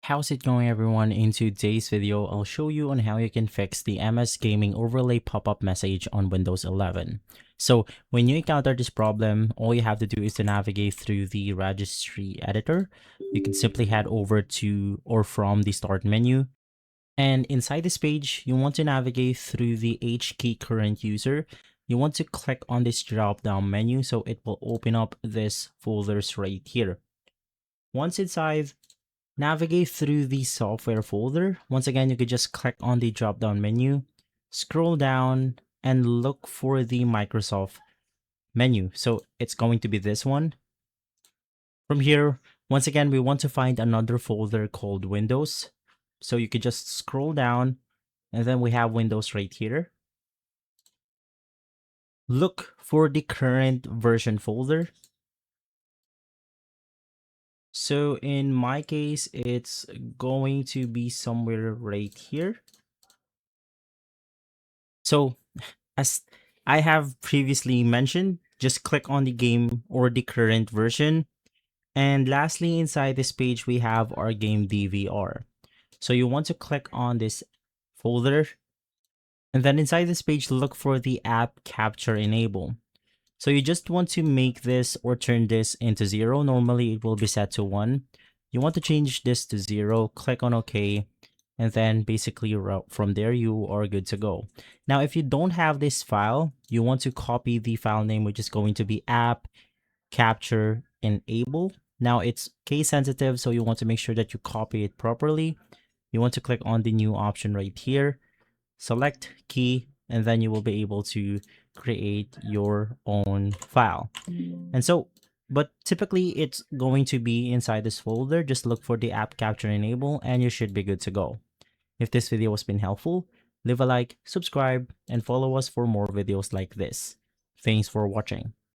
How's it going, everyone? In today's video, I'll show you on how you can fix the MS Gaming Overlay pop-up message on Windows 11. So when you encounter this problem, all you have to do is to navigate through the registry editor. You can simply head over to or from the start menu. And inside this page, you want to navigate through the H key current user. You want to click on this drop-down menu so it will open up this folders right here. Once inside, navigate through the software folder. Once again, you could just click on the drop down menu, scroll down, and look for the Microsoft menu. So it's going to be this one. From here, once again, we want to find another folder called Windows. So you could just scroll down, and then we have Windows right here. Look for the current version folder. So in my case, it's going to be somewhere right here. So as I have previously mentioned, just click on the game or the current version. And lastly, inside this page, we have our game DVR. So you want to click on this folder. And then inside this page, look for the app capture enable. So you just want to make this or turn this into 0. Normally it will be set to 1. You want to change this to 0, click on OK, and then basically from there you are good to go. Now if you don't have this file, you want to copy the file name, which is going to be app capture enable. Now it's case sensitive, so you want to make sure that you copy it properly. You want to click on the new option right here, select key, and then you will be able to create your own file. And so, but typically it's going to be inside this folder. Just look for the app capture enable and you should be good to go. If this video has been helpful, leave a like, subscribe, and follow us for more videos like this. Thanks for watching.